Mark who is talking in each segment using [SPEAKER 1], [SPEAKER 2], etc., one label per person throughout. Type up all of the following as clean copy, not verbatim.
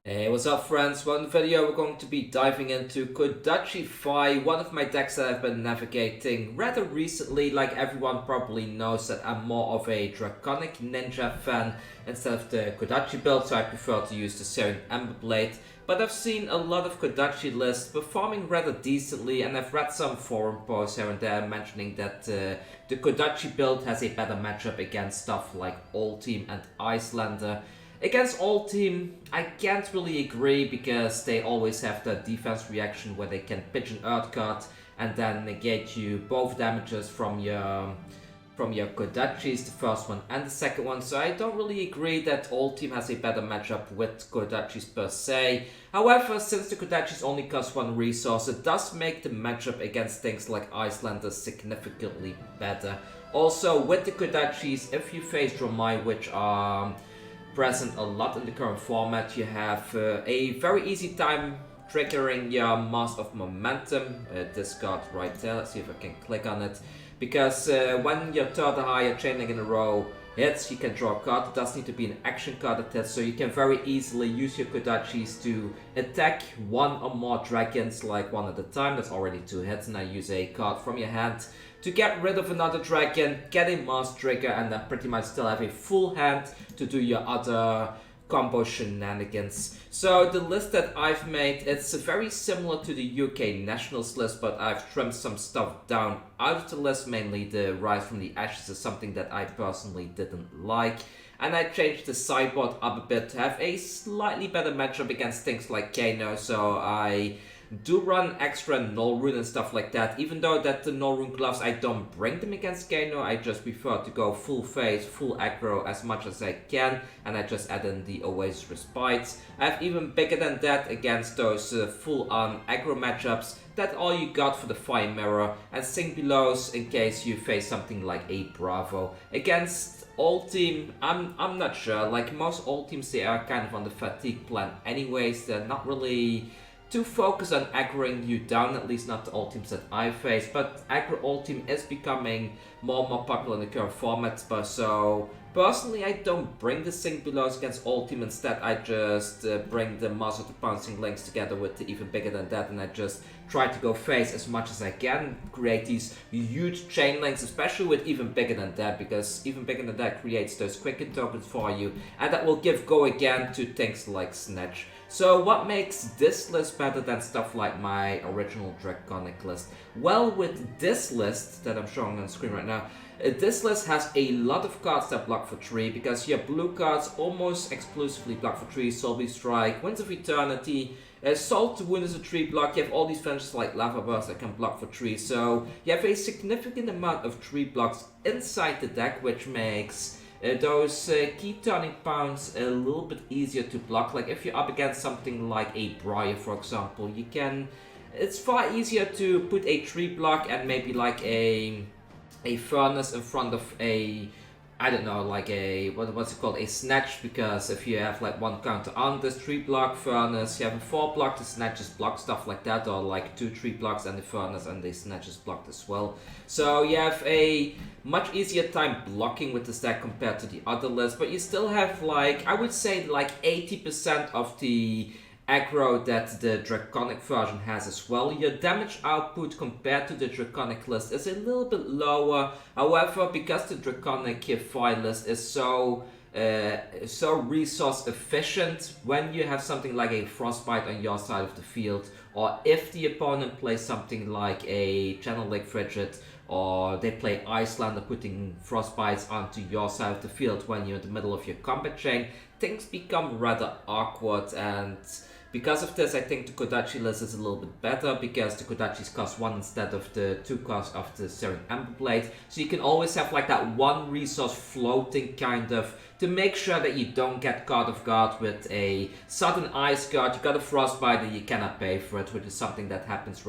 [SPEAKER 1] Hey, what's up friends? Well, in the video we're going to be diving into Kodachi FI, one of my decks that I've been navigating rather recently. Like everyone probably knows that I'm more of a Draconic Ninja fan instead of the Kodachi build, so I prefer to use the Searing Emberblade. But I've seen a lot of Kodachi lists performing rather decently, and I've read some forum posts here and there mentioning that the Kodachi build has a better matchup against stuff like Oldhim and Icelander. Against Oldhim, I can't really agree because they always have the defense reaction where they can pitch an Earth card and then negate you both damages from your Kodachis, the first one and the second one. So I don't really agree that Oldhim has a better matchup with Kodachis per se. However, since the Kodachis only cost one resource, it does make the matchup against things like Icelander significantly better. Also, with the Kodachis, if you face Dromai, which are present a lot in the current format, you have a very easy time triggering your Mass of Momentum, this card right there. Let's see if I can click on it, because when your third or higher chain link in a row hits, you can draw a card. It does need to be an action card that hits, so you can very easily use your Kodachis to attack one or more dragons, like one at a time. That's already 2 hits, and I use a card from your hand to get rid of another dragon, get a mass trigger, and then pretty much still have a full hand to do your other combo shenanigans. So the list that I've made, it's very similar to the UK Nationals list, but I've trimmed some stuff down out of the list. Mainly the Rise from the Ashes is something that I personally didn't like, and I changed the sideboard up a bit to have a slightly better matchup against things like Kano. So I do run extra Null Rune and stuff like that, even though that the Null Rune gloves, I don't bring them against Kano. I just prefer to go full phase, full aggro as much as I can, and I just add in the Oasis Respite. I have even bigger than that against those full-on aggro matchups. That's all you got for the Fire Mirror, and Sink Belows in case you face something like a Bravo. Against Oldhim, I'm not sure. Like most Oldhims, they are kind of on the fatigue plan anyways. They're not really too focused on aggroing you down, at least not the Oldhims that I face. But aggro Oldhim is becoming more and more popular in the current format, but so personally I don't bring the Sink Belows against Oldhim. Instead I just bring the Master of the Bouncing Links together with the even bigger than that, and I just try to go phase as much as I can, create these huge chain links, especially with even bigger than that, because even bigger than that creates those quicken tokens for you, and that will give go again to things like Snatch. So what makes this list better than stuff like my original Draconic list? Well, with this list that I'm showing on screen right now, this list has a lot of cards that block for 3, because your blue cards almost exclusively block for 3. Soulbeat Strike, Winds of Eternity, Salt to Wound is a 3 block. You have all these fences like Lava Burst that can block for 3. So you have a significant amount of 3 blocks inside the deck, which makes those key turning pounds a little bit easier to block. Like if you're up against something like a Briar, for example, you can. It's far easier to put a 3 block and maybe like a Furnace in front of a, I don't know, like a, what's it called, a Snatch, because if you have like 1 counter on this 3 block Furnace, you have a 4 block, the Snatch is blocked, stuff like that, or like 2 3 blocks and the Furnace and the Snatch is blocked as well. So you have a much easier time blocking with this deck compared to the other list, but you still have like, I would say like 80% of the aggro that the Draconic version has as well. Your damage output compared to the Draconic list is a little bit lower. However, because the Draconic FI list is so resource efficient, when you have something like a Frostbite on your side of the field, or if the opponent plays something like a Channel Lake Frigid, or they play Icelander putting Frostbites onto your side of the field when you're in the middle of your combat chain, things become rather awkward. And because of this, I think the Kodachi list is a little bit better, because the Kodachis cost 1 instead of the 2 cost of the Searing Emberblade. So you can always have like that 1 resource floating kind of, to make sure that you don't get caught off guard with a sudden ice guard. You got a Frostbite and you cannot pay for it, which is something that happens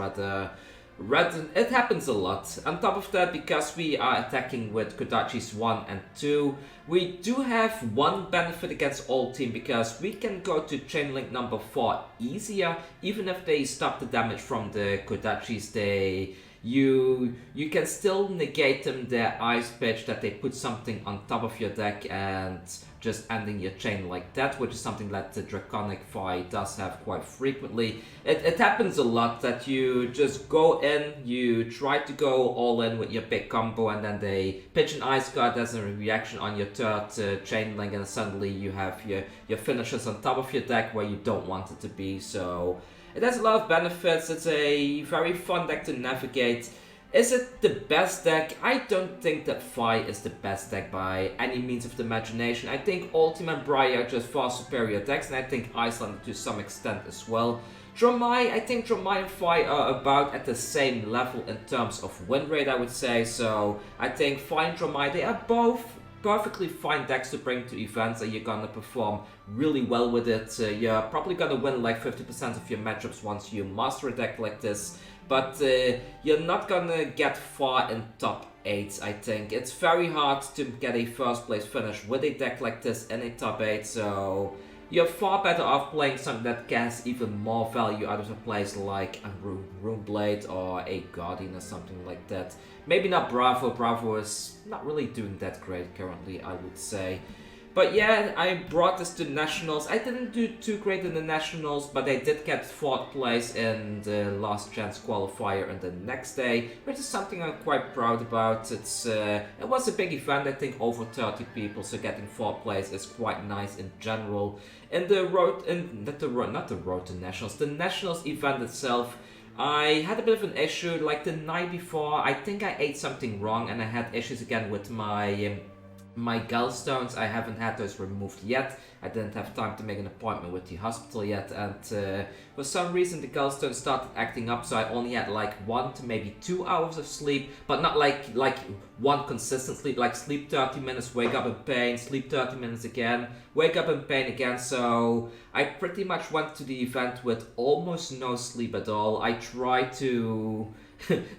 [SPEAKER 1] it happens a lot. On top of that, because we are attacking with Kodachis 1 and 2, we do have one benefit against Oldhim, because we can go to chain link number 4 easier. Even if they stop the damage from the Kodachis, you can still negate them their ice pitch, that they put something on top of your deck and just ending your chain like that, which is something that the Draconic Fi does have quite frequently. It happens a lot that you just go in, you try to go all in with your big combo, and then they pitch an ice card as a reaction on your third chain link, and suddenly you have your finishers on top of your deck where you don't want it to be. So it has a lot of benefits. It's a very fun deck to navigate. Is it the best deck? I don't think that Fi is the best deck by any means of the imagination. I think Oldhim and Briar are just far superior decks, and I think Iceland to some extent as well. Dromai, I think Dromai and Fi are about at the same level in terms of win rate, I would say. So I think Fi and Dromai, they are both perfectly fine decks to bring to events, and you're gonna perform really well with it. You're probably gonna win like 50% of your matchups once you master a deck like this. But you're not gonna get far in top 8, I think. It's very hard to get a first place finish with a deck like this in a top 8, so you're far better off playing something that gets even more value out of a place like a Runeblade or a Guardian or something like that. Maybe not Bravo. Bravo is not really doing that great currently, I would say. But yeah, I brought this to Nationals. I didn't do too great in the Nationals, but I did get 4th place in the last chance qualifier on the next day, which is something I'm quite proud about. It was a big event, I think over 30 people, so getting 4th place is quite nice in general. In the road, not the road to Nationals, the Nationals event itself, I had a bit of an issue. Like the night before, I think I ate something wrong, and I had issues again with my gallstones. I haven't had those removed yet. I didn't have time to make an appointment with the hospital yet, and for some reason the gallstones started acting up, so I only had like 1 to maybe 2 hours of sleep, but not like one consistent sleep, like sleep 30 minutes, wake up in pain, sleep 30 minutes again, wake up in pain again. So I pretty much went to the event with almost no sleep at all. I tried to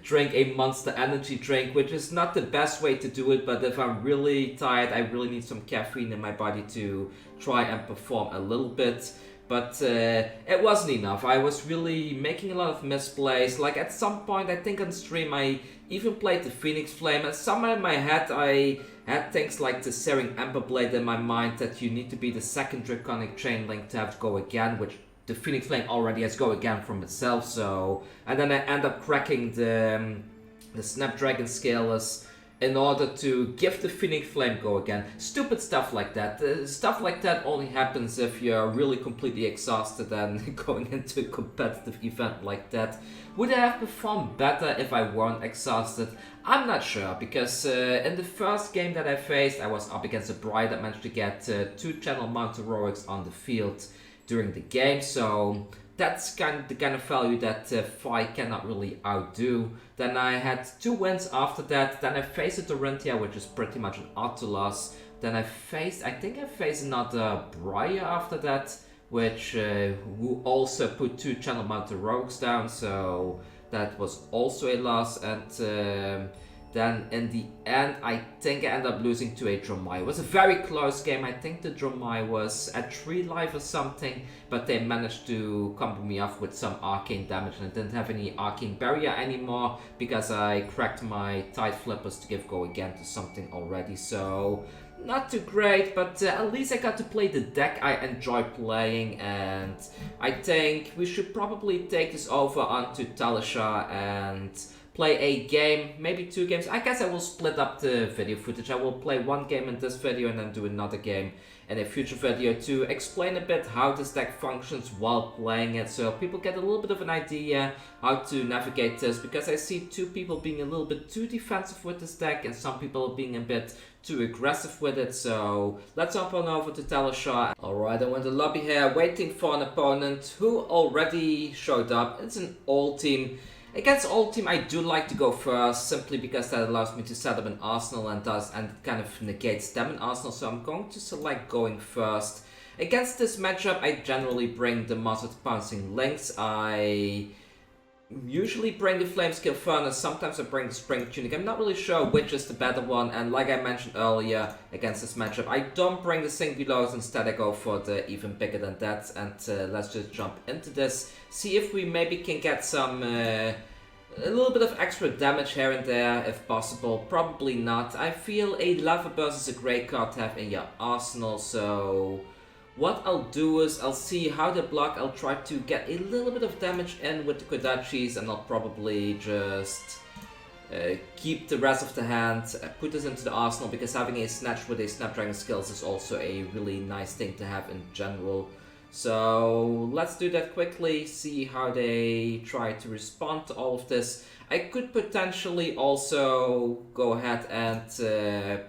[SPEAKER 1] drink a Monster Energy drink, which is not the best way to do it, but if I'm really tired, I really need some caffeine in my body to try and perform a little bit. But it wasn't enough. I was really making a lot of misplays. Like at some point, I think on stream, I even played the Phoenix Flame, and somewhere in my head I had things like the Searing Emberblade in my mind, that you need to be the 2nd Draconic Chain Link to have to go again, which the Phoenix Flame already has go again from itself. So, and then I end up cracking the Snapdragon Scalers in order to give the Phoenix Flame go again. Stupid stuff like that. Stuff like that only happens if you're really completely exhausted and going into a competitive event like that. Would I have performed better if I weren't exhausted? I'm not sure, because in the first game that I faced, I was up against a Briar that managed to get 2 Channel Mount Heroics on the field during the game, so that's the kind of value that Fi cannot really outdo. Then I had 2 wins after that. Then I faced a Dorinthia, which is pretty much an auto loss. Then I think I faced another Briar after that, which who also put 2 Channel Mounted Rogues down, so that was also a loss. And then in the end, I think I ended up losing to a Dromai. It was a very close game. I think the Dromai was at 3 life or something, but they managed to combo me off with some arcane damage, and I didn't have any arcane barrier anymore because I cracked my Tide Flippers to give go again to something already. So not too great, but at least I got to play the deck I enjoy playing, and I think we should probably take this over onto Talisha and play a game, maybe 2 games. I guess I will split up the video footage. I will play 1 game in this video and then do another game in a future video to explain a bit how this deck functions while playing it, so people get a little bit of an idea how to navigate this, because I see 2 people being a little bit too defensive with this deck and some people being a bit too aggressive with it. So let's hop on over to Talisha. Alright, I'm in the lobby here waiting for an opponent who already showed up. It's an Oldhim. Against Oldhim, I do like to go first, simply because that allows me to set up an arsenal and kind of negates them in arsenal, so I'm going to select going first. Against this matchup, I generally bring the Monster Pouncing Lynx. I usually bring the Flamescale Furnace, sometimes I bring the Spring Tunic. I'm not really sure which is the better one, and like I mentioned earlier, against this matchup, I don't bring the Singulos, instead I go for the even bigger than that, and let's just jump into this, see if we maybe can get some a little bit of extra damage here and there if possible. Probably not. I feel a Lava Burst is a great card to have in your arsenal, so what I'll do is I'll see how they block. I'll try to get a little bit of damage in with the Kodachis, and I'll probably just keep the rest of the hand, put this into the arsenal, because having a Snatch with a Snapdragon skills is also a really nice thing to have in general. So let's do that quickly, see how they try to respond to all of this. I could potentially also go ahead and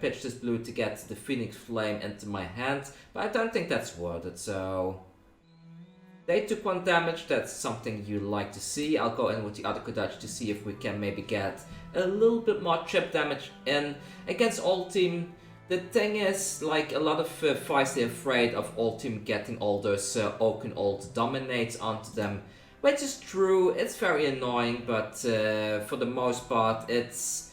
[SPEAKER 1] pitch this blue to get the Phoenix Flame into my hand, but I don't think that's worth it, so they took 1 damage. That's something you like to see. I'll go in with the other Kodachi to see if we can maybe get a little bit more chip damage in against Oldhim. The thing is, like, a lot of fights, they're afraid of Oldhim getting all those Oaken Old dominates onto them, which is true. It's very annoying, but for the most part, it's,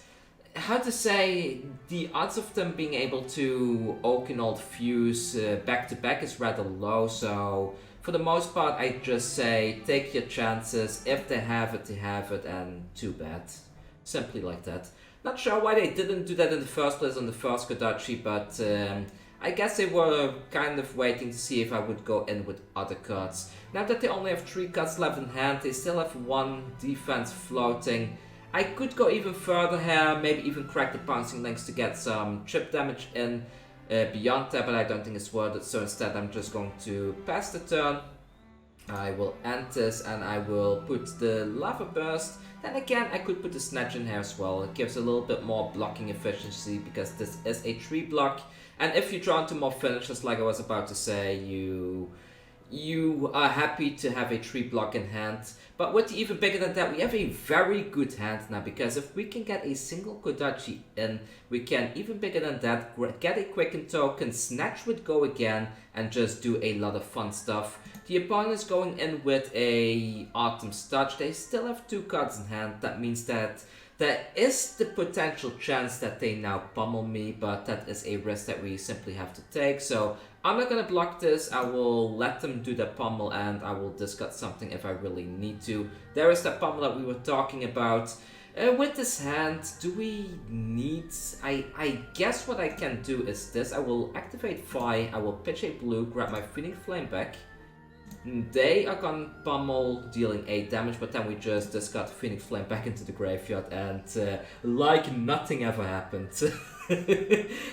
[SPEAKER 1] how to say, the odds of them being able to Oaken Old fuse back to back is rather low, so for the most part, I just say take your chances. If they have it, they have it, and too bad. Simply like that. Not sure why they didn't do that in the first place on the first Kodachi, but I guess they were kind of waiting to see if I would go in with other cards. Now that they only have 3 cards left in hand, they still have 1 defense floating. I could go even further here, maybe even crack the Pouncing Links to get some chip damage in beyond that, but I don't think it's worth it, so instead I'm just going to pass the turn. I will end this and I will put the Lava Burst. Then again, I could put the Snatch in here as well. It gives a little bit more blocking efficiency because this is a 3 block. And if you draw into more finishes, like I was about to say, you are happy to have a 3 block in hand. But with the even bigger than that, we have a very good hand now, because if we can get a single Kodachi in, we can, even bigger than that, get a Quicken Token, Snatch would go again, and just do a lot of fun stuff. The opponent is going in with a Autumn's Touch. They still have 2 cards in hand. That means that there is the potential chance that they now pummel me, but that is a risk that we simply have to take. So I'm not going to block this. I will let them do the pummel, and I will discard something if I really need to. There is that pummel that we were talking about. With this hand, do we need... I guess what I can do is this. I will activate Phi, I will pitch a blue, grab my Phoenix Flame back. They are gonna pummel, dealing 8 damage, but then we just discard Phoenix Flame back into the graveyard, and like nothing ever happened.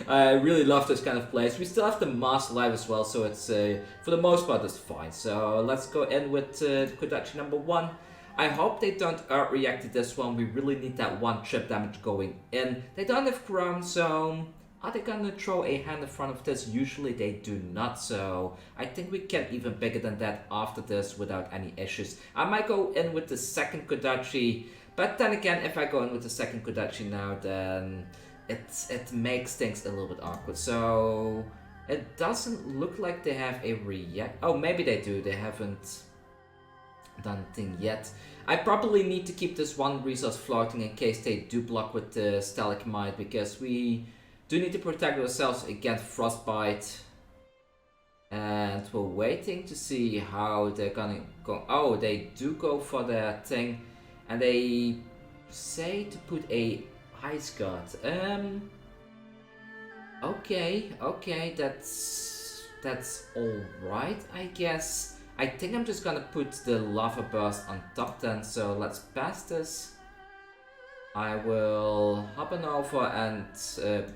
[SPEAKER 1] I really love this kind of plays. We still have the Master Life as well, so it's for the most part it's fine. So let's go in with Kodachi number 1. I hope they don't react to this one. We really need that 1 chip damage going in. They don't have Crown, so are they gonna throw a hand in front of this? Usually they do not, so I think we can even bigger than that after this without any issues. I might go in with the second Kodachi, but then again, if I go in with the second Kodachi now, then it makes things a little bit awkward. So it doesn't look like they have a react. Oh, maybe they do. They haven't done thing yet. I probably need to keep this 1 resource floating in case they do block with the Stalagmite, because we do need to protect ourselves against Frostbite. And we're waiting to see how they're gonna go. Oh, they do go for their thing, and they say to put a Ice Guard. Okay, that's alright, I guess. I think I'm just gonna put the Lava Burst on top then, so let's pass this. I will hop on over and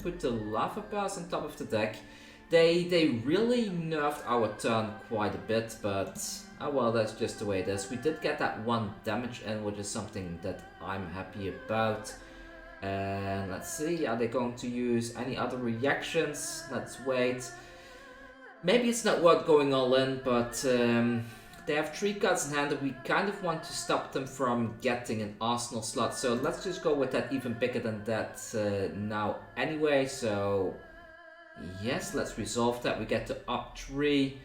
[SPEAKER 1] put the Lava Burst on top of the deck. They really nerfed our turn quite a bit, but oh well, that's just the way it is. We did get that 1 damage in, which is something that I'm happy about. And let's see, are they going to use any other reactions? Let's wait. Maybe it's not worth going all in, but they have 3 cards in hand and we kind of want to stop them from getting an arsenal slot. So let's just go with that even bigger than that now anyway. So yes, let's resolve that. We get to up 3.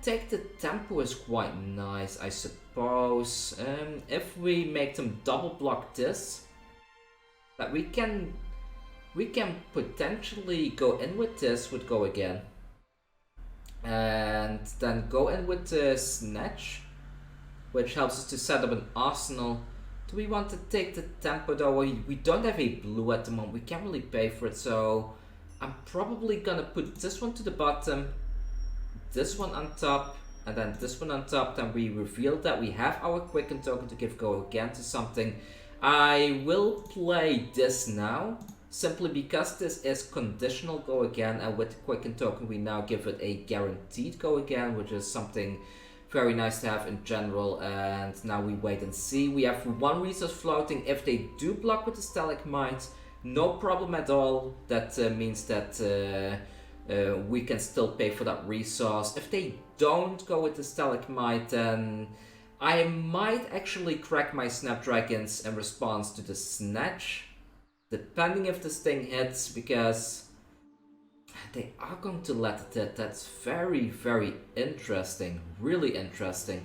[SPEAKER 1] Take the tempo is quite nice, I suppose. If we make them double block this, that we can potentially go in with this, would go again. And then go in with the Snatch, which helps us to set up an arsenal. Do we want to take the tempo though? We don't have a blue at the moment. We can't really pay for it, so I'm probably gonna put this one to the bottom, this one on top, and then this one on top. Then we reveal that we have our Quicken token to give go again to something. I will play this now, simply because this is conditional go again, and with the Quicken token we now give it a guaranteed go again, which is something very nice to have in general. And now we wait and see. We have one resource floating. If they do block with the Stalagmite, no problem at all. That means that we can still pay for that resource. If they don't go with the Stalagmite, then I might actually crack my Snapdragons in response to the Snatch, depending if this thing hits, because they are going to let it hit. That's very, very interesting. Really interesting.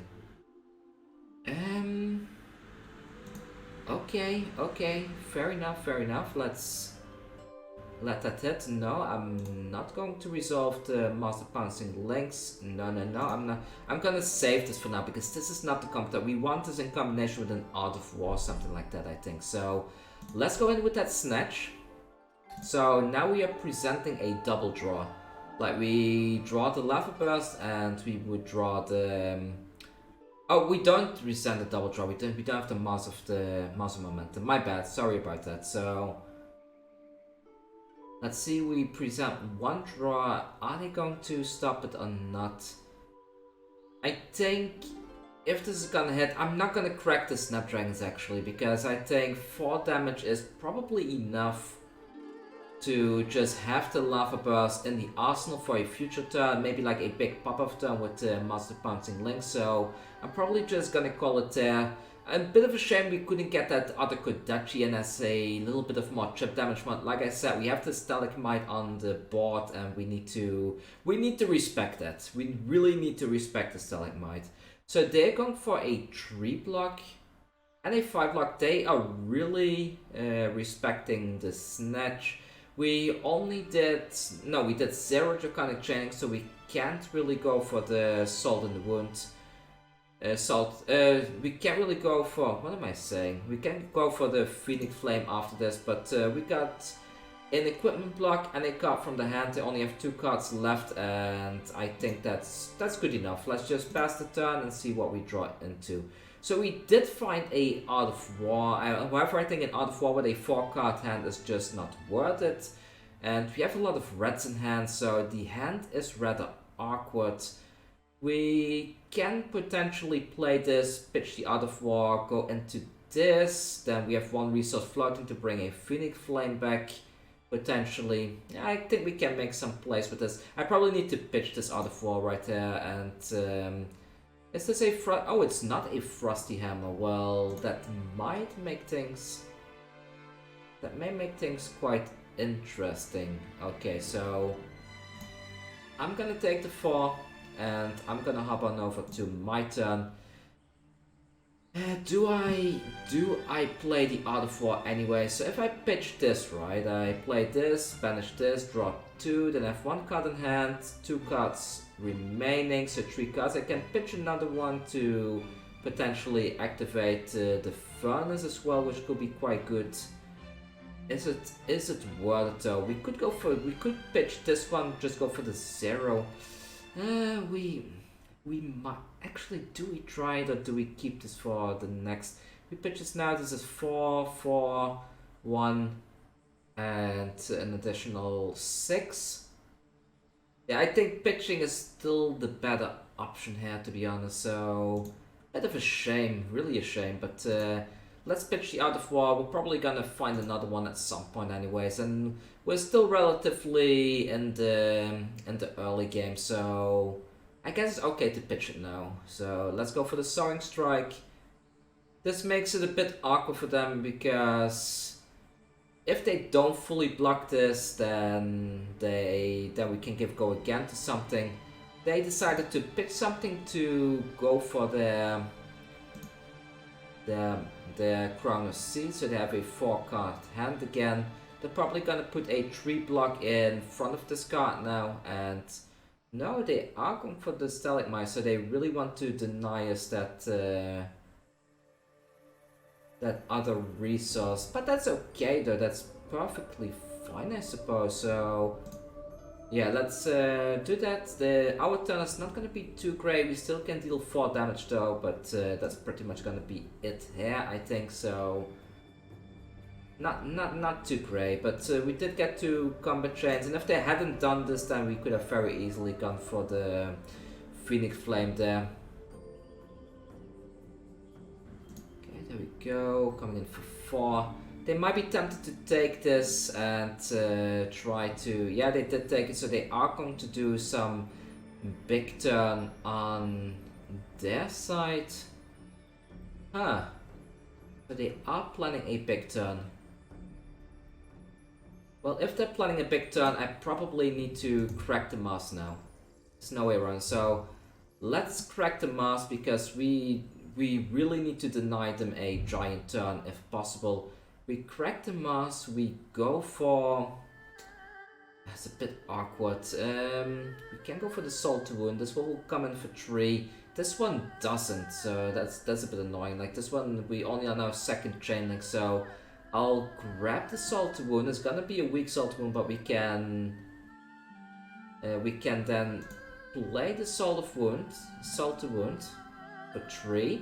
[SPEAKER 1] Okay. Fair enough. Let's let that hit. No, I'm not going to resolve the Master Pouncing Links. No, I'm not. I'm gonna save this for now, because this is not the comp that we want. This in combination with an Art of War, something like that, I think. So let's go in with that Snatch. So now we are presenting a double draw. Like, we draw the Lava Burst and we would draw the... oh, we don't present the double draw. We don't have the Mass of Momentum. My bad. Sorry about that. So let's see. We present one draw. Are they going to stop it or not? I think if this is gonna hit, I'm not gonna crack the Snapdragons actually, because I think 4 damage is probably enough to just have the Lava Burst in the arsenal for a future turn, maybe like a big pop-off turn with the Master Pouncing Link. So I'm probably just gonna call it there. A bit of a shame we couldn't get that other Kodachi in as a little bit of more chip damage, but like I said, we have the Stalagmite on the board and we need to respect that. We really need to respect the Stalagmite. So they're going for a 3 block and a 5 block. They are really respecting the Snatch. We only did, no, we did 0 Draconic Chaining, so we can't really go for the Salt in the Wound. We can't really go for, what am I saying? We can go for the Phoenix Flame after this, but we got an equipment block and a card from the hand. They only have 2 cards left, and I think that's good enough. Let's just pass the turn and see what we draw into. So we did find a Art of War. However, I think an Art of War with a 4-card hand is just not worth it. And we have a lot of reds in hand, so the hand is rather awkward. We can potentially play this, pitch the Art of War, go into this. Then we have 1 resource floating to bring a Phoenix Flame back, potentially. I think we can make some plays with this. I probably need to pitch this Art of War right there, and... is this a oh, it's not a Frosty Hammer. Well, that might make things... that may make things quite interesting. Okay, so... I'm gonna take the 4, and I'm gonna hop on over to my turn. Do I play the Art of War anyway? So if I pitch this, right, I play this, banish this, draw 2, then I have 1 card in hand, 2 cards remaining, so 3 cards. I can pitch another one to potentially activate the Furnace as well, which could be quite good. Is it worth it though? We could pitch this one, just go for the 0. We might actually, do we try it or do we keep this for the next? We pitch this now. This is 4, 4, 1, and an additional 6. Yeah, I think pitching is still the better option here, to be honest. So, bit of a shame, really a shame. But let's pitch the Art of War. We're probably gonna find another one at some point, anyways. And we're still relatively in the early game, so I guess it's okay to pitch it now. So let's go for the Soaring Strike. This makes it a bit awkward for them, because if they don't fully block this, then we can give go again to something. They decided to pitch something to go for their Crown of Sea, so they have a 4-card hand again. They're probably gonna put a 3 block in front of this card now, and no, they are going for the Stalagmite, so they really want to deny us that that other resource. But that's okay though, that's perfectly fine I suppose. So yeah, let's do that. Our turn is not gonna be too great. We still can deal 4 damage though, but that's pretty much gonna be it here, I think. So not too great, but we did get 2 combat chains, and if they hadn't done this, then we could have very easily gone for the Phoenix Flame there. Okay, there we go. Coming in for 4. They might be tempted to take this and try to... Yeah, they did take it, so they are going to do some big turn on their side. Huh. So they are planning a big turn. Well, if they're planning a big turn, I probably need to crack the mask now. There's no way around. So let's crack the mask because we really need to deny them a giant turn if possible. We crack the mask, we go for... That's a bit awkward. We can go for the Soul to Wound. This one will come in for 3. This one doesn't, so that's a bit annoying. Like this one, we only are now 2nd chain link, so I'll grab the Soul to Wound. It's gonna be a weak Soul to Wound, but we can then play the Soul to Wound for 3.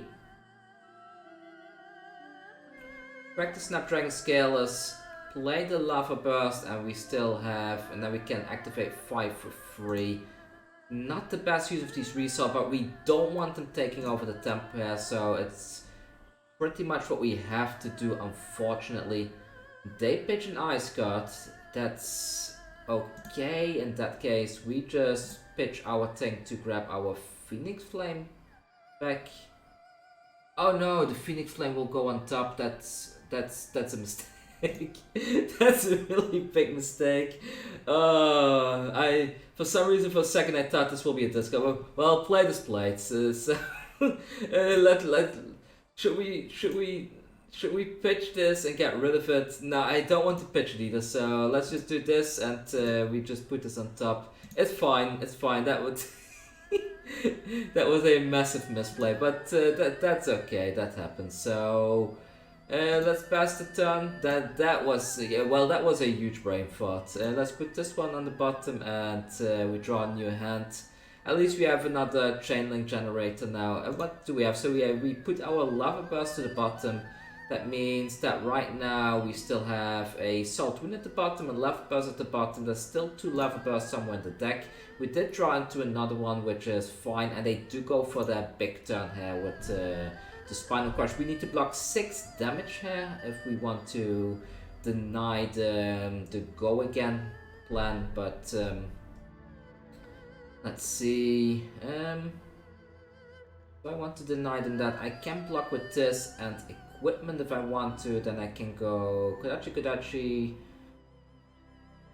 [SPEAKER 1] Crack the Snapdragon Scalers, play the Lava Burst, and we still have, and then we can activate 5 for free. Not the best use of these resources, but we don't want them taking over the temp pair, so it's pretty much what we have to do, unfortunately. They pitch an Ice Guard, that's okay. In that case, we just pitch our thing to grab our Phoenix Flame back. Oh no, the Phoenix Flame will go on top. That's a mistake. That's a really big mistake. For some reason for a second I thought this will be a disco. Well, play this plate. So should we pitch this and get rid of it? No, I don't want to pitch it either. So let's just do this and we just put this on top. It's fine. It's fine. That would. That was a massive misplay, but that's okay. That happens. So let's pass the turn. That was that was a huge brain fart. Let's put this one on the bottom and we draw a new hand. At least we have another chain link generator now. And what do we have? So we put our Lava Burst to the bottom. That means that right now we still have a Salt Wind at the bottom and Lava Burst at the bottom. There's still 2 Lava Bursts somewhere in the deck. We did draw into another one, which is fine, and they do go for their big turn here with the Spinal Crush. We need to block 6 damage here if we want to deny the Go Again plan, but let's see. Do I want to deny them that? I can block with this and equipment if I want to. Then I can go Kodachi,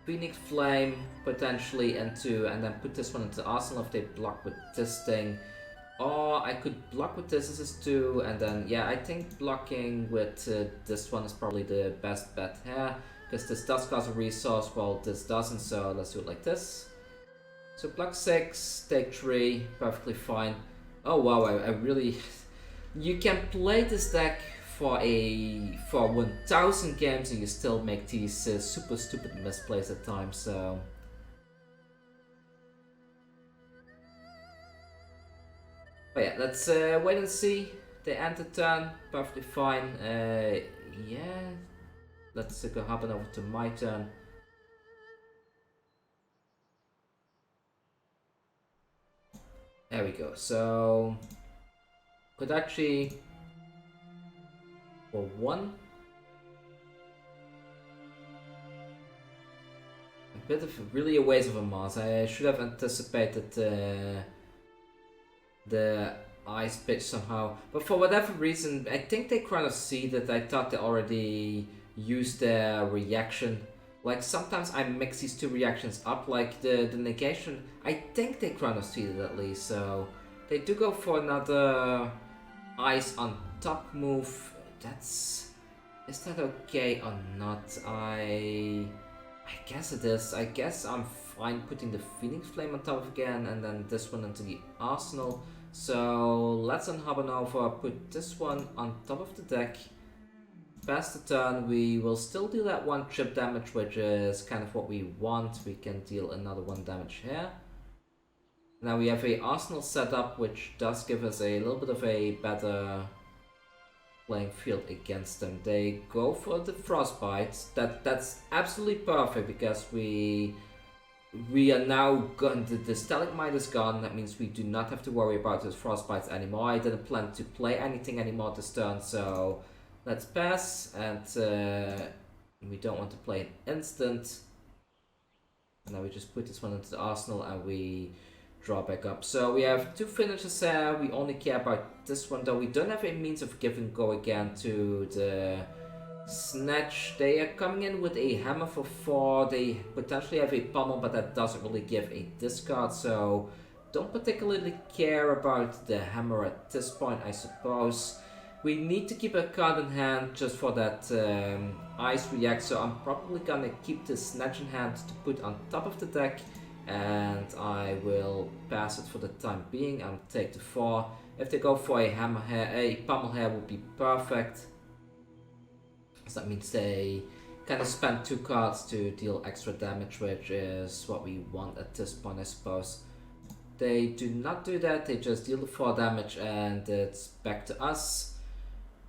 [SPEAKER 1] Phoenix Flame potentially into, and then put this one into Arsenal if they block with this thing. Or I could block with this. This is 2, and then yeah, I think blocking with this one is probably the best bet here because this does cost a resource while this doesn't. So let's do it like this. So block 6, take 3, perfectly fine. Oh wow, I really... You can play this deck for 1000 games and you still make these super stupid misplays at times, so... But yeah, let's wait and see. They end the turn, perfectly fine. Yeah, let's go hop on over to my turn. There we go. So Kodachi for 1. A bit of really a waste of a mask. I should have anticipated the ice pitch somehow, but for whatever reason, I think they kind of see that. I thought they already used their reaction. Like sometimes I mix these 2 reactions up, like the negation. I think they Chronos Seeded at least, so they do go for another ice on top move. Is that okay or not? I guess it is. I guess I'm fine putting the Phoenix Flame on top again, and then this one into the Arsenal. So let's unhub over, put this one on top of the deck. pass the turn. We will still do that 1 chip damage, which is kind of what we want. We can deal another 1 damage here. Now we have a arsenal setup, which does give us a little bit of a better playing field against them. They go for the frostbite. That's absolutely perfect because we are now gone. The stalagmite is gone. That means we do not have to worry about those frostbites anymore. I didn't plan to play anything anymore this turn, so let's pass. And we don't want to play an instant. Now we just put this one into the arsenal and we draw back up. So we have 2 finishers here. We only care about this one though. We don't have a means of giving go again to the snatch. They are coming in with a hammer for 4. They potentially have a pummel, but that doesn't really give a discard, so don't particularly care about the hammer at this point, I suppose. We need to keep a card in hand just for that ice react, so I'm probably gonna keep the snatch in hand to put on top of the deck, and I will pass it for the time being. I'll take the 4. If they go for a hammer here, a pummel here would be perfect. So that means they kind of spend 2 cards to deal extra damage, which is what we want at this point, I suppose. They do not do that, they just deal the 4 damage and it's back to us.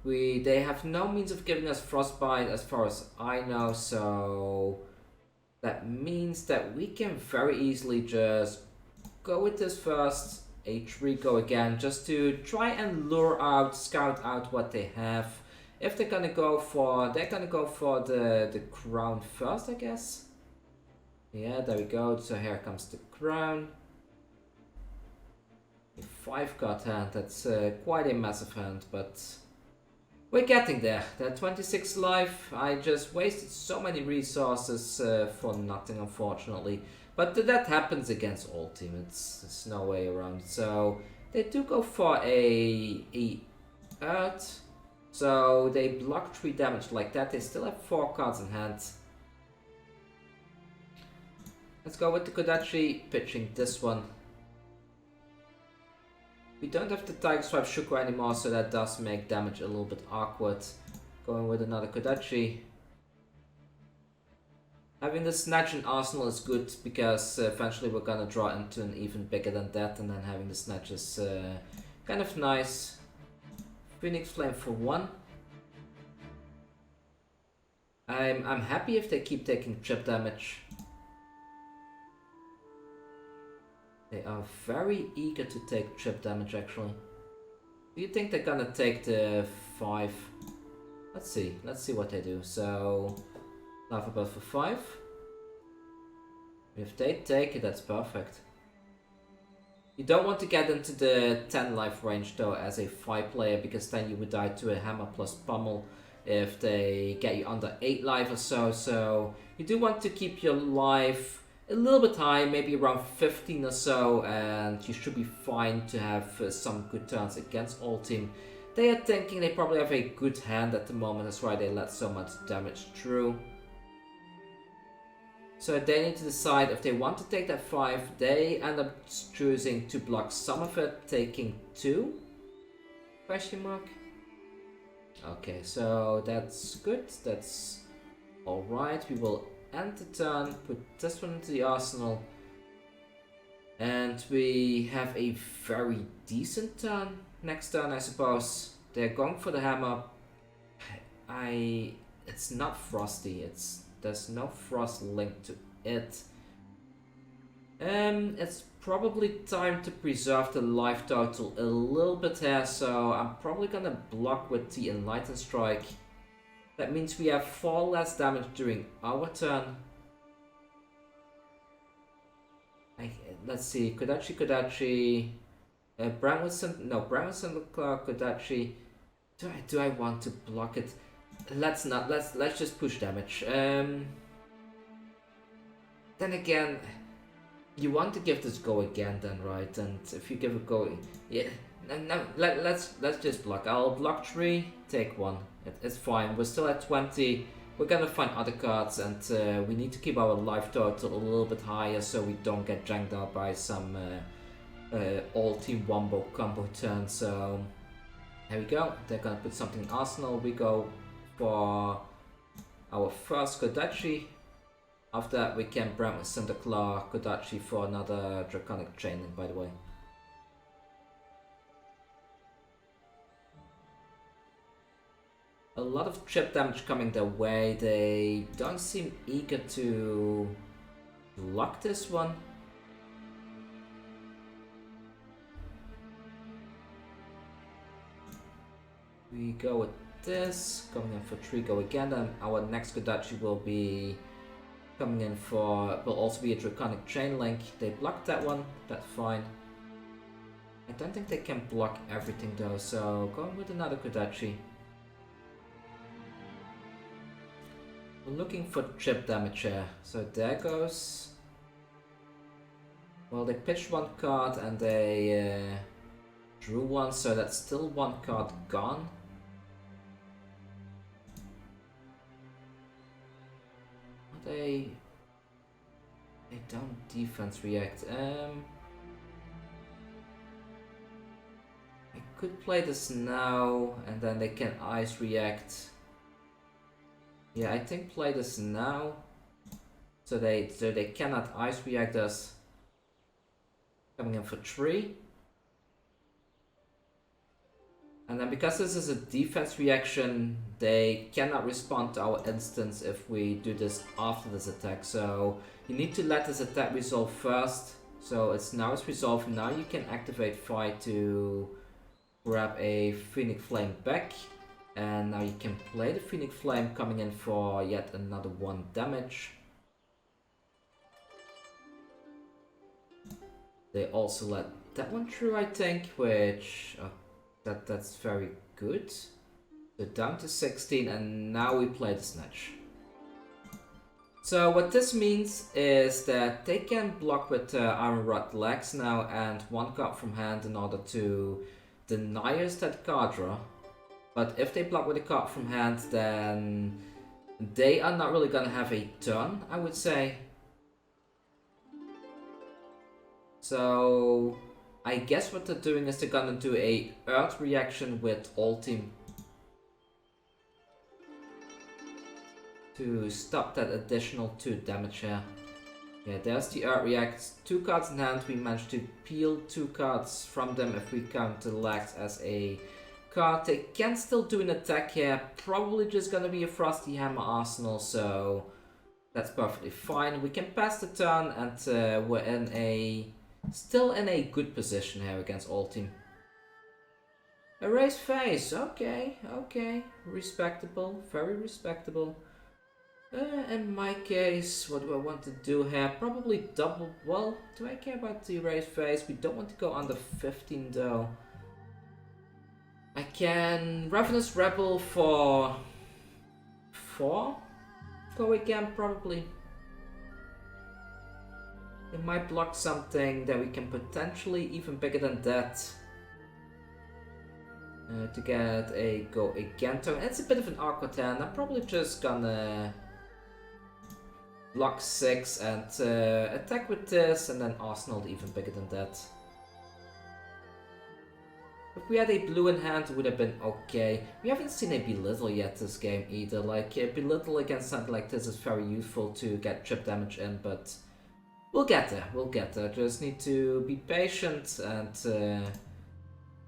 [SPEAKER 1] They have no means of giving us frostbite as far as I know, so that means that we can very easily just go with this first, H3, go again, just to try and lure out, scout out what they have. If they're gonna go for, the crown first, I guess. Yeah, there we go. So here comes the crown. A 5 card hand. That's quite a massive hand, but we're getting there. That 26 life. I just wasted so many resources for nothing, unfortunately. But that happens against Oldhim. It's no way around it. So they do go for a Earth. So they block 3 damage like that. They still have 4 cards in hand. Let's go with the Kodachi, pitching this one. We don't have the Tiger Stripe Shukra anymore, so that does make damage a little bit awkward. Going with another Kodachi. Having the Snatch in Arsenal is good because eventually we're gonna draw into an even bigger than that, and then having the Snatch is kind of nice. Phoenix Flame for 1. I'm happy if they keep taking chip damage. They are very eager to take chip damage actually. Do you think they're gonna take the 5? Let's see what they do. So Lava Bird for 5. If they take it, that's perfect. You don't want to get into the 10 life range though as a 5 player, because then you would die to a hammer plus pummel if they get you under 8 life or so. So you do want to keep your life a little bit high, maybe around 15 or so, and you should be fine to have some good turns against Oldhim. They are thinking they probably have a good hand at the moment, that's why they let so much damage through. So they need to decide if they want to take that 5. They end up choosing to block some of it, taking 2? Question mark? Okay, so that's good. That's alright. We will end the turn, put this one into the arsenal. And we have a very decent turn. Next turn, I suppose. They're going for the hammer. It's not frosty. There's no frost linked to it. It's probably time to preserve the life total a little bit here, so I'm probably gonna block with the Enlightened Strike. That means we have 4 less damage during our turn. Let's see, Kodachi, Brandwood, no, Brandwood Clark, Kodachi. Do I want to block it? Let's just push damage. Then again, you want to give this go again then, right? And if you give it go, yeah, no, let's just block. I'll block 3, take 1. It's fine. We're still at 20. We're gonna find other cards, and we need to keep our life total a little bit higher so we don't get janked out by some all-team wombo combo turn. So there we go. They're gonna put something in arsenal. We go for our first Kodachi. After that we can brand with Cinderclaw Kodachi for another Draconic Chainlink, by the way. A lot of chip damage coming their way. They don't seem eager to block this one. We go with this, coming in for 3 go again, and our next Kodachi will be coming in for, will also be a Draconic Chainlink. They blocked that one, that's fine. I don't think they can block everything though, so going with another Kodachi. We're looking for chip damage here, so there goes. Well, they pitched one card and they drew one, so that's still one card gone. They don't defense react. I could play this now and then they can ice react. Yeah, I think play this now, so they cannot ice react us. Coming in for 3. And then because this is a defense reaction, they cannot respond to our instance if we do this after this attack. So you need to let this attack resolve first. So it's resolved. Now you can activate Fight to grab a Phoenix Flame back. And now you can play the Phoenix Flame, coming in for yet another 1 damage. They also let that one through, I think, which that's very good. So down to 16, and now we play the Snatch. So what this means is that they can block with Iron Rod Legs now and 1 card from hand in order to deny us that card draw. But if they block with a card from hand, then they are not really gonna have a turn, I would say. So I guess what they're doing is they're gonna do a Earth reaction with Oldhim to stop that additional 2 damage here. Yeah, there's the Earth react. 2 cards in hand. We managed to peel 2 cards from them if we count the legs as a card. They can still do an attack here. Probably just gonna be a Frosty Hammer arsenal, so that's perfectly fine. We can pass the turn, and we're still in a good position here against Oldhim. Erase face, okay, respectable, very respectable. In my case, what do I want to do here? Probably double. Well, do I care about the erase face? We don't want to go under 15 though. I can Ravenous Rebel for 4. Go again, probably. They might block something that we can potentially even bigger than that. To get a go again turn. It's a bit of an awkward hand. I'm probably just gonna block 6 and attack with this, and then Arsenal even bigger than that. If we had a blue in hand, it would have been okay. We haven't seen a Belittle yet this game either. Like, Belittle against something like this is very useful to get chip damage in, but we'll get there, Just need to be patient, and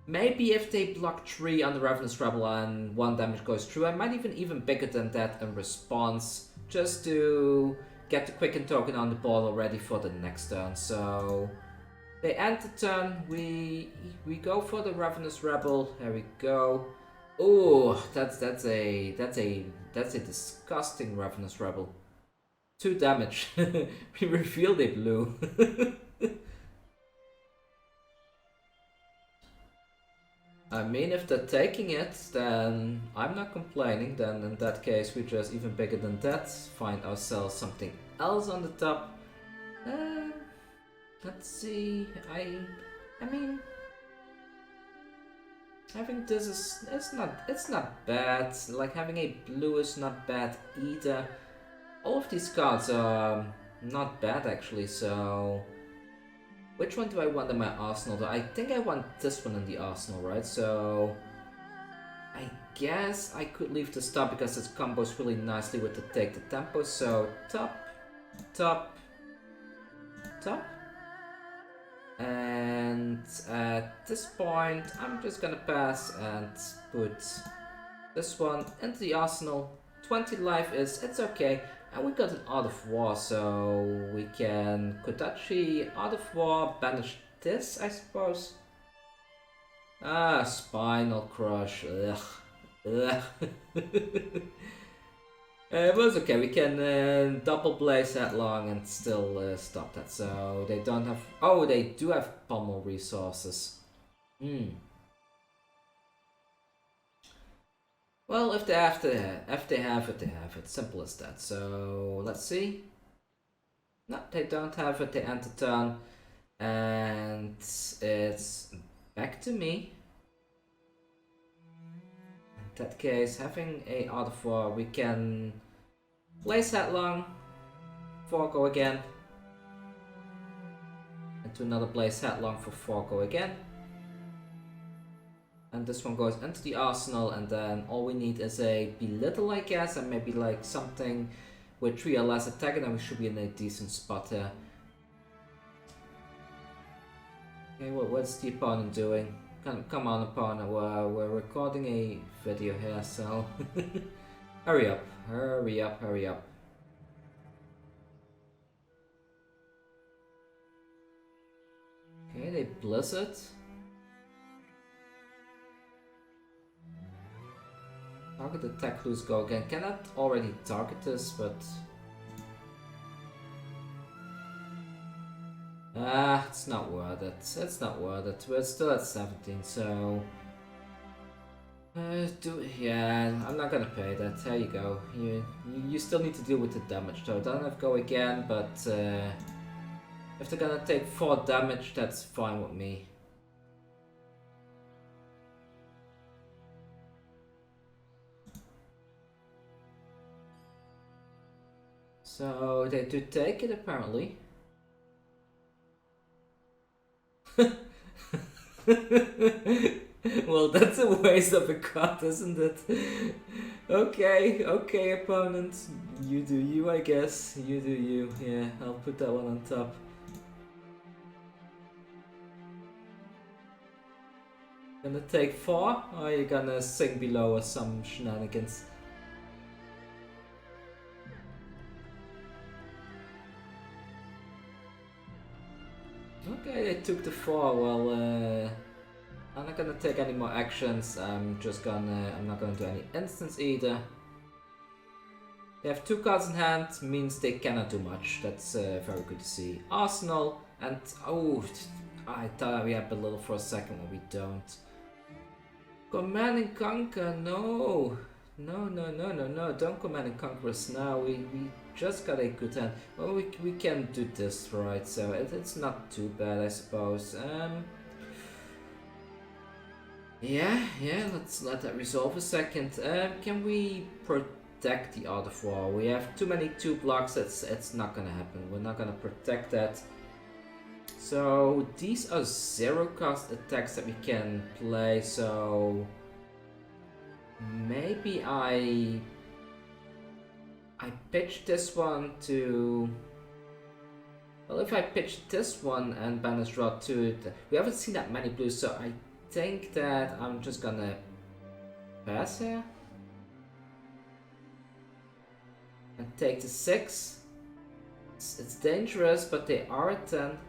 [SPEAKER 1] maybe if they block 3 on the Ravenous Rebel and 1 damage goes through, I might even bigger than that in response, just to get the Quicken token on the board already for the next turn. So they end the turn, we go for the Ravenous Rebel. Here we go. Oh, that's a disgusting Ravenous Rebel. 2 damage. We revealed a blue. I mean, if they're taking it, then I'm not complaining. Then in that case, we just even bigger than that find ourselves something else on the top. Let's see. I mean, having this is it's not bad. Like, having a blue is not bad either. All of these cards are not bad actually. So which one do I want in my arsenal? I think I want this one in the arsenal, right? So I guess I could leave the stop because it combos really nicely with the take the tempo. So top, top, top. And at this point, I'm just gonna pass and put this one into the arsenal. 20 life it's okay. And we got an Art of War, so we can Kodachi, Art of War, banish this, I suppose. Ah, Spinal Crush. Ugh. Ugh. But it's okay, we can double blaze headlong and still stop that. So they don't have. Oh, they do have pommel resources. Well, if they have they have it. Simple as that. So let's see. No, they don't have it. They end the turn, and it's back to me. In that case, having a Art of War, we can blaze headlong, forgo again, into another blaze headlong for forgo again. And this one goes into the arsenal, and then all we need is a belittle, I guess, and maybe like something with 3 or less attack, and then we should be in a decent spot here. Okay, what's the opponent doing? Come on, opponent, we're recording a video here, so hurry up, hurry up, hurry up. Okay, they blizzard. Target attack, lose, go again. Cannot already target this, but it's not worth it. It's not worth it. We're still at 17, so yeah. I'm not gonna pay that. There you go. You still need to deal with the damage, though. Don't have go again, but if they're gonna take 4 damage, that's fine with me. So they do take it apparently. Well, that's a waste of a card, isn't it? Okay, opponent. You do you, I guess. You do you. Yeah, I'll put that one on top. Gonna take 4, or are you gonna sink below or some shenanigans? Okay, they took the 4. Well, I'm not gonna take any more actions. I'm not gonna do any instants either. They have 2 cards in hand, means they cannot do much. That's very good to see. Arsenal, and oh, I thought we had a little for a second, but we don't. Command and Conquer, no. No, don't Command and Conquer us now. We just got a good hand. Well, we can do this, right? So it's not too bad, I suppose. Yeah, let's let that resolve a second. Can we protect the Art of War? We have too many 2 blocks. It's not gonna happen. We're not gonna protect that. So these are 0 cost attacks that we can play. So maybe I pitch this one to. Well, if I pitch this one and banish draw 2, we haven't seen that many blues, so I think that I'm just gonna pass here and take the 6. It's dangerous, but they are at 10.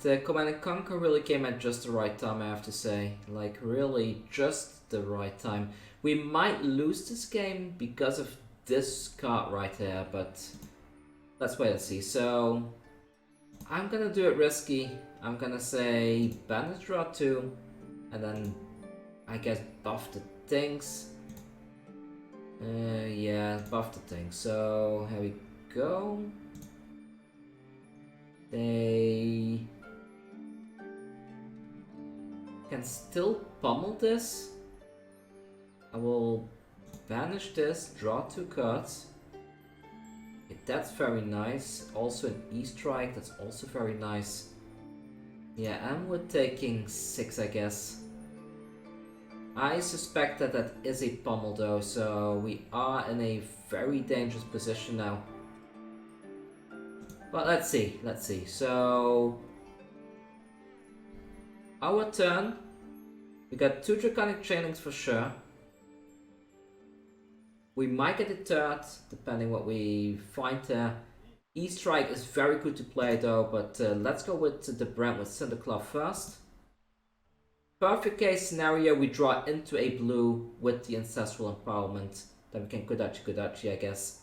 [SPEAKER 1] That Command and Conquer really came at just the right time, I have to say. Like, really just the right time. We might lose this game because of this card right here, but let's wait and see. So I'm gonna do it risky. I'm gonna say banish draw 2, and then I guess buff the things. Yeah, buff the things. So here we go. They can still pummel this. I will banish this, draw 2 cards. Okay, that's very nice. Also an E-strike, that's also very nice. Yeah, and we're taking 6, I guess. I suspect that that is a pummel though, so we are in a very dangerous position now. But let's see, let's see. So, our turn. We got 2 Draconic Chainlinks for sure. We might get a third, depending what we find there. E-Strike is very good to play though, but let's go with the brand with Cinderclaw first. Perfect case scenario, we draw into a blue with the Ancestral Empowerment. Then we can Kodachi, I guess.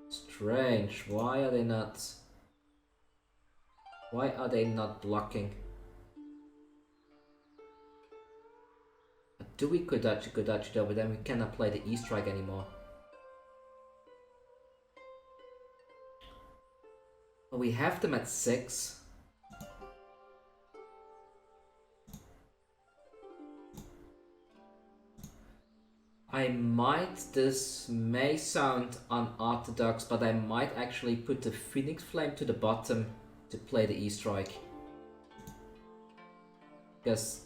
[SPEAKER 1] Strange, why are they not... Why are they not blocking? Do we Kodachi though, but then we cannot play the E-Strike anymore. Well, we have them at 6. I might, this may sound unorthodox, but I might actually put the Phoenix Flame to the bottom to play the E-Strike. Because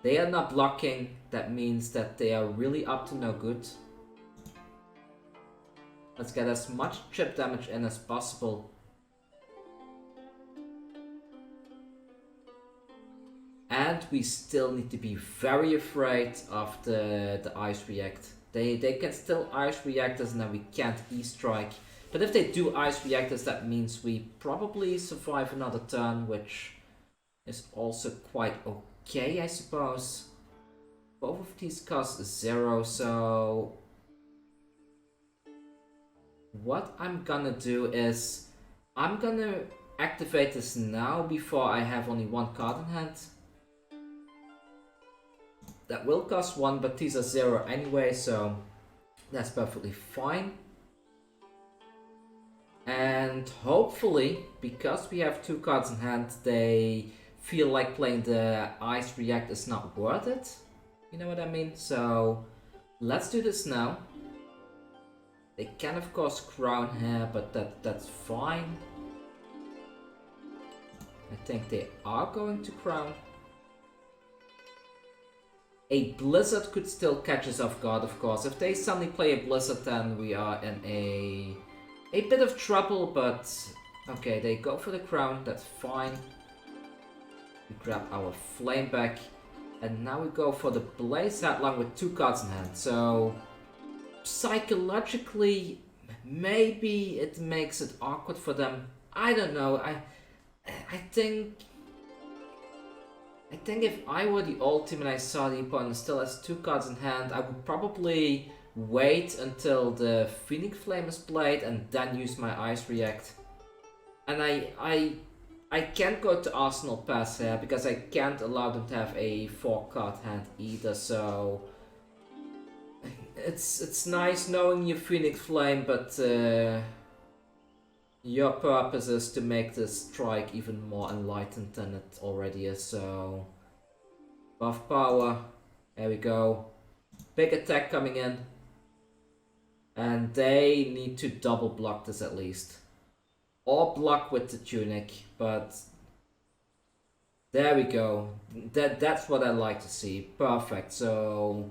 [SPEAKER 1] they are not blocking, that means that they are really up to no good. Let's get as much chip damage in as possible. And we still need to be very afraid of the Ice React. They can still Ice React us and then we can't E-Strike. But if they do Ice React us, that means we probably survive another turn, which is also quite okay, I suppose. Both of these cost 0, so... What I'm gonna do is... I'm gonna activate this now before I have only 1 card in hand. That will cost 1, but these are 0 anyway, so that's perfectly fine. And hopefully, because we have 2 cards in hand, they feel like playing the Ice React is not worth it. You know what I mean? So let's do this now. They can of course crown here, but that's fine. I think they are going to crown. A Blizzard could still catch us off guard, of course. If they suddenly play a Blizzard, then we are in a bit of trouble, but okay, they go for the crown, that's fine. We grab our flame back, and now we go for the Blaze Headlong with 2 cards in hand. So psychologically, maybe it makes it awkward for them. I don't know. I think if I were the Oldhim and I saw the opponent still has 2 cards in hand, I would probably wait until the Phoenix Flame is played and then use my Ice React. And I can't go to Arsenal Pass here because I can't allow them to have a 4 card hand either, so it's nice knowing your Phoenix Flame, but your purpose is to make this strike even more enlightened than it already is, so... Buff power, there we go. Big attack coming in. And they need to double block this at least. Or block with the Tunic, but... There we go. That's what I like to see. Perfect, so...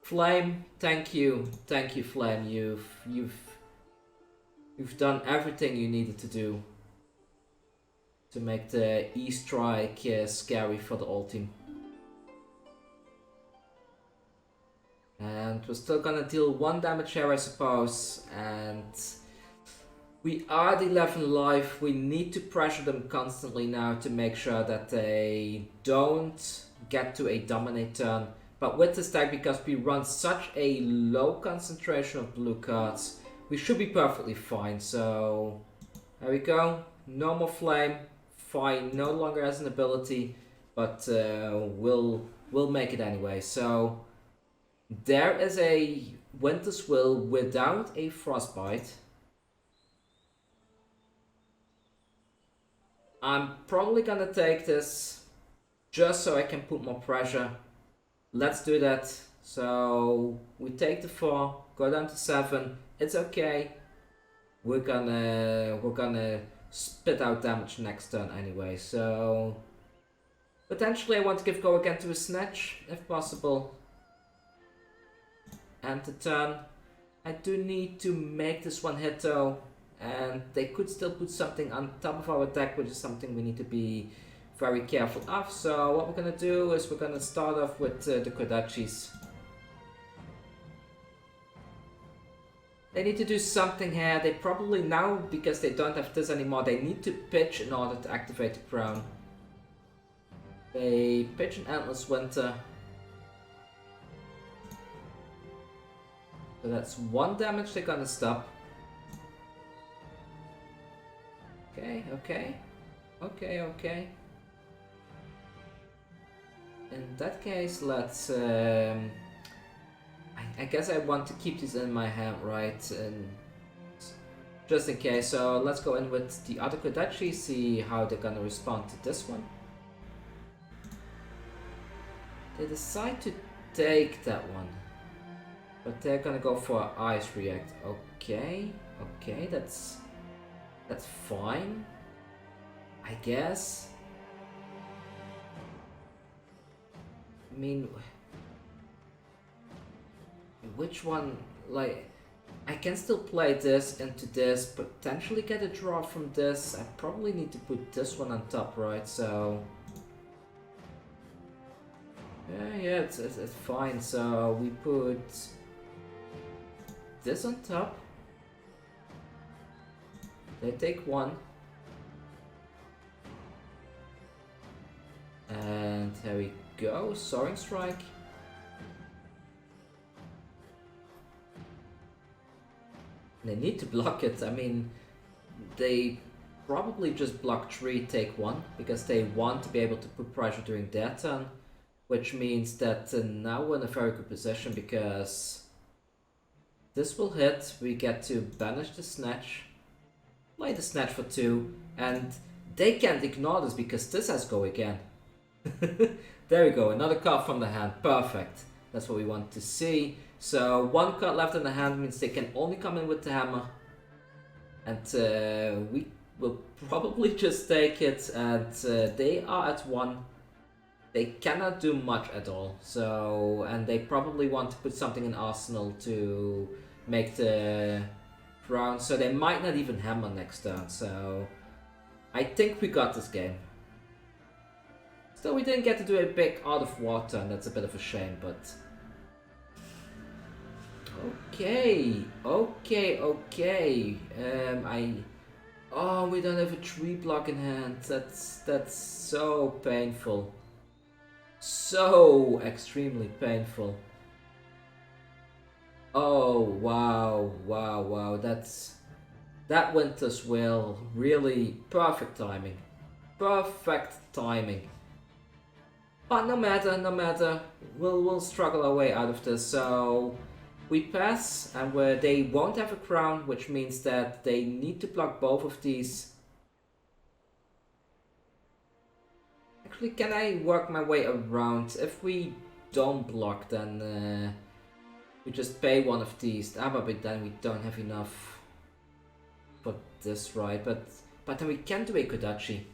[SPEAKER 1] Flame, thank you, Flame. You've done everything you needed to do to make the E-Strike scary for the Oldhim. And we're still gonna deal 1 damage here, I suppose. And we are at 11 life. We need to pressure them constantly now to make sure that they don't get to a dominate turn. But with this deck, because we run such a low concentration of blue cards, we should be perfectly fine. So there we go. No more flame. Fine. No longer has an ability, but we'll make it anyway. So there is a Winter's Will without a Frostbite. I'm probably gonna take this just so I can put more pressure. Let's do that. So we take the 4, go down to 7. It's okay. We're gonna spit out damage next turn anyway, so potentially I want to give go again to a Snatch, if possible. End the turn. I do need to make this one hit though, and they could still put something on top of our deck, which is something we need to be very careful of. So what we're gonna do is we're gonna start off with the Kodachis. They need to do something here. They probably now, because they don't have this anymore, they need to pitch in order to activate the crown. They pitch an Endless Winter. So that's 1 damage they're gonna stop. Okay. In that case, let's... I guess I want to keep these in my hand, right? And just in case. So let's go in with the other Kodachi, see how they're gonna respond to this one. They decide to take that one, but they're gonna go for Ice React. Okay, that's fine, I guess. I mean, which one, like, I can still play this into this, potentially get a draw from this. I probably need to put this one on top, right? So yeah, it's fine. So we put this on top. They take 1. And there we go, Soaring Strike. They need to block it. I mean, they probably just block 3, take 1, because they want to be able to put pressure during their turn, which means that now we're in a very good position, because this will hit, we get to banish the Snatch, play the Snatch for 2, and they can't ignore this because this has go again. There we go, another card from the hand, perfect. That's what we want to see. So 1 card left in the hand means they can only come in with the hammer, and we will probably just take it, and they are at 1. They cannot do much at all, so, and they probably want to put something in arsenal to make the round, so they might not even hammer next turn. So I think we got this game. Still, we didn't get to do a big Art of War turn, that's a bit of a shame, but okay. Oh, we don't have a 3 block in hand. That's so painful. So extremely painful. Oh wow. That Winter's Will, really perfect timing. But no matter. We'll struggle our way out of this. So we pass, and they won't have a crown, which means that they need to block both of these. Actually, can I work my way around? If we don't block, then we just pay one of these. But then we don't have enough for this, right? But then we can do a Kodachi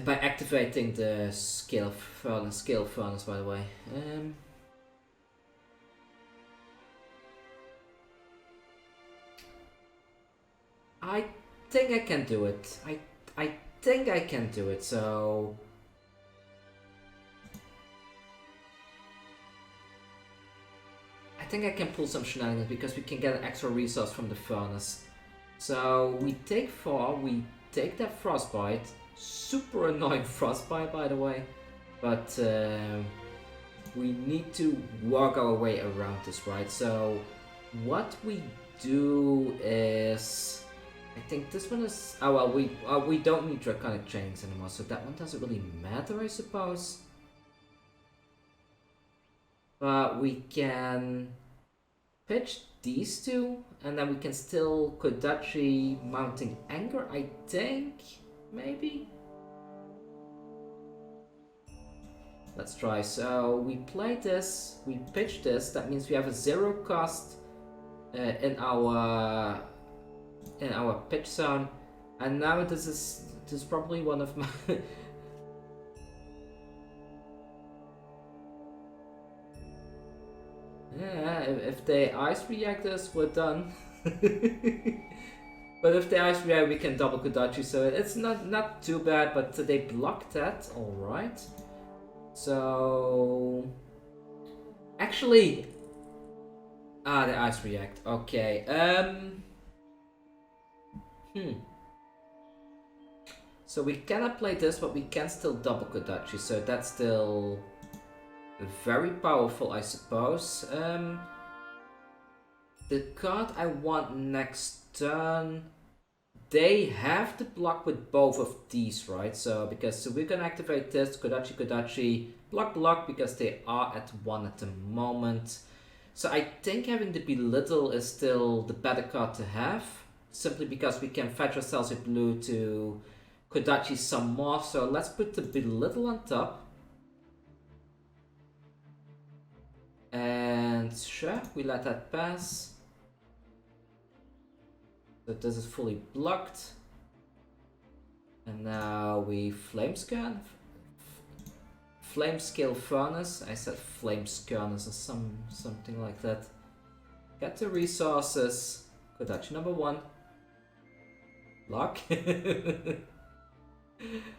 [SPEAKER 1] by activating the skill furnace, by the way. I think I can do it. I think I can do it, so I think I can pull some shenanigans because we can get an extra resource from the furnace. So we take 4, we take that Frostbite, super annoying Frostbite by the way, but we need to work our way around this, right? So what we do is, I think this one is... Oh well, we don't need Draconic Chains anymore, so that one doesn't really matter, I suppose. But we can pitch these 2, and then we can still Kodachi Mounting Anger, I think? Maybe? Let's try. So we play this, we pitch this, that means we have a 0 cost in our pitch zone, And now this is probably one of my yeah, if they ice react us, we're done. But if they ice react, we can double Kodachi, so it's not too bad, but they blocked that, alright. So actually the ice react, okay. So we cannot play this, but we can still double Kodachi, so that's still very powerful, I suppose. The card I want next turn, they have to block with both of these, right? So we're gonna activate this Kodachi, block, because they are at 1 at the moment. So I think having the Belittle is still the better card to have, simply because we can fetch ourselves a blue to Kodachi some more. So let's put the Belittle on top. And sure, we let that pass. So this is fully blocked. And now we Flame Scan. Flame Scale Furnace. I said Flame Skirnus or something like that. Get the resources. Kodachi number 1. Block.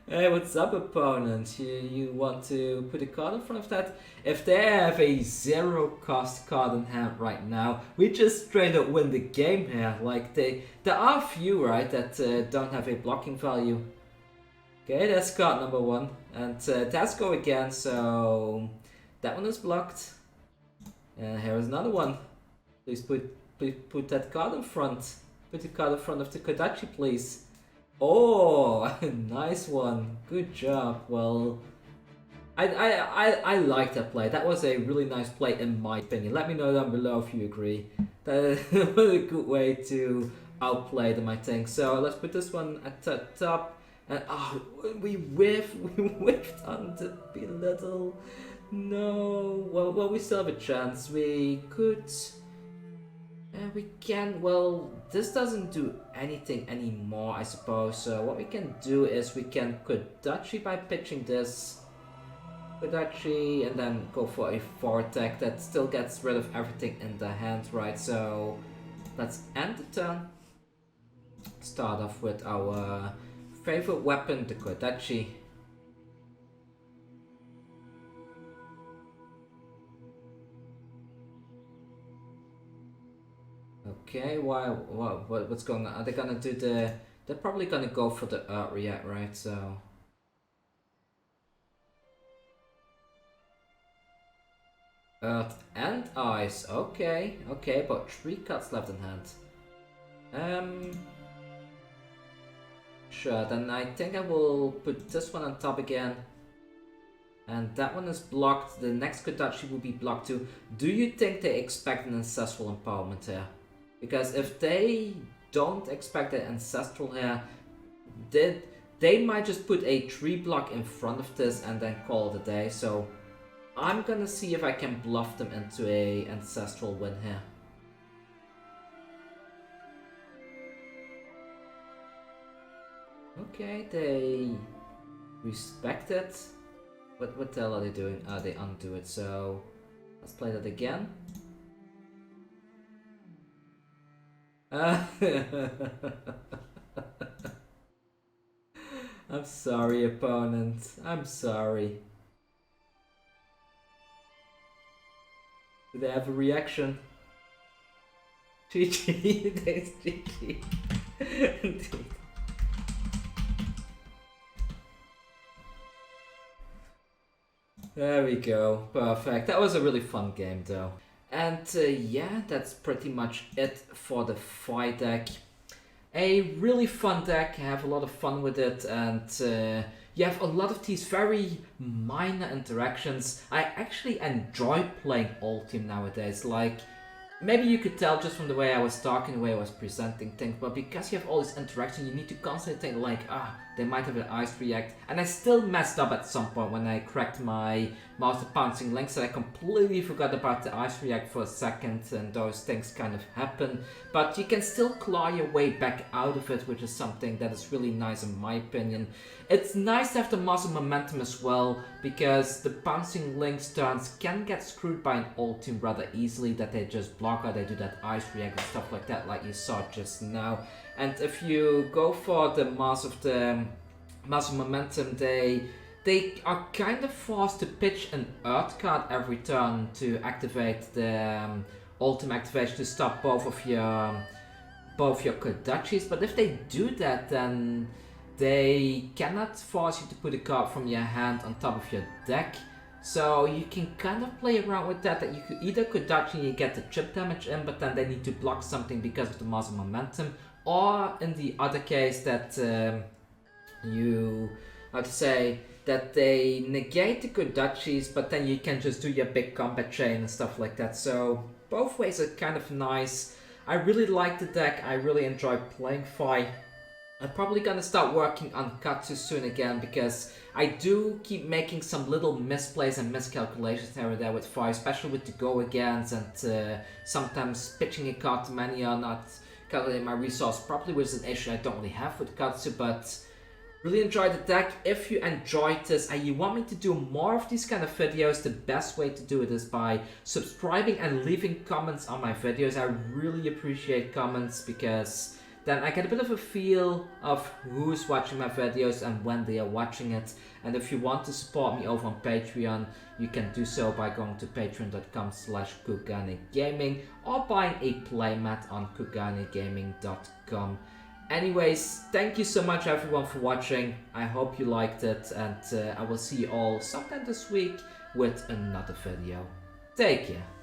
[SPEAKER 1] Hey, what's up, opponent? You want to put a card in front of that? If they have a 0 cost card in hand right now, we just straight up win the game here. Like, there are a few, right, that don't have a blocking value. Okay, that's card number 1. And let's go again, so that one is blocked. And here is another one. Please put that card in front. Put the card in front of the Kodachi, please. Oh, nice one. Good job. Well, I like that play. That was a really nice play in my opinion. Let me know down below if you agree. That was a good way to outplay them, I think. So let's put this one at the top. And we whiffed on the Belittle. No. Well, we still have a chance. We could. We can, well, this doesn't do anything anymore, I suppose. So what we can do is we can Kodachi by pitching this. Kodachi, and then go for a 4 attack that still gets rid of everything in the hand, right? So let's end the turn. Start off with our favorite weapon, the Kodachi. Okay, what's going on? Are they gonna do they're probably gonna go for the Earth React, right? So Earth and Ice, okay, but 3 cards left in hand. Sure, then I think I will put this one on top again. And that one is blocked, the next Kodachi will be blocked too. Do you think they expect an Ancestral Empowerment here? Because if they don't expect an Ancestral here, they might just put a 3 block in front of this and then call it a day. So I'm gonna see if I can bluff them into a Ancestral win here. Okay, they respect it. What the hell are they doing? They undo it, so let's play that again. I'm sorry, opponent. I'm sorry. Do they have a reaction? GG. Thanks, GG. Indeed. There we go. Perfect. That was a really fun game, though. And yeah, that's pretty much it for the FI deck. A really fun deck, I have a lot of fun with it, and you have a lot of these very minor interactions. I actually enjoy playing Oldhim nowadays. Like, maybe you could tell just from the way I was talking, the way I was presenting things, but because you have all this interaction, you need to constantly think like, they might have an ice react. And I still messed up at some point when I cracked my Master Pouncing Links, and I completely forgot about the Ice React for a second, and those things kind of happen. But you can still claw your way back out of it, which is something that is really nice in my opinion. It's nice to have the Master Momentum as well, because the Pouncing Links turns can get screwed by an Oldhim rather easily, that they just block or they do that Ice React and stuff like that, like you saw just now. And if you go for the Master Momentum, they are kind of forced to pitch an Earth card every turn to activate the Oldhim activation to stop both your Kodachis. But if they do that, then they cannot force you to put a card from your hand on top of your deck. So you can kind of play around with that you could either Kodachi and you get the chip damage in, but then they need to block something because of the Master Momentum, or in the other case that that they negate the Kodachis, but then you can just do your big combat chain and stuff like that. So both ways are kind of nice. I really like the deck, I really enjoy playing Fi. I'm probably gonna start working on Katsu soon again, because I do keep making some little misplays and miscalculations here and there with Fi, especially with the go agains, and sometimes pitching a card to many or not calculating my resource properly, which is an issue I don't really have with Katsu, but really enjoyed the deck. If you enjoyed this and you want me to do more of these kind of videos, the best way to do it is by subscribing and leaving comments on my videos. I really appreciate comments, because then I get a bit of a feel of who's watching my videos and when they are watching it. And if you want to support me over on Patreon, you can do so by going to patreon.com/KuganeGaming or buying a playmat on KuganeGaming.com. Anyways, thank you so much everyone for watching. I hope you liked it, and I will see you all sometime this week with another video. Take care.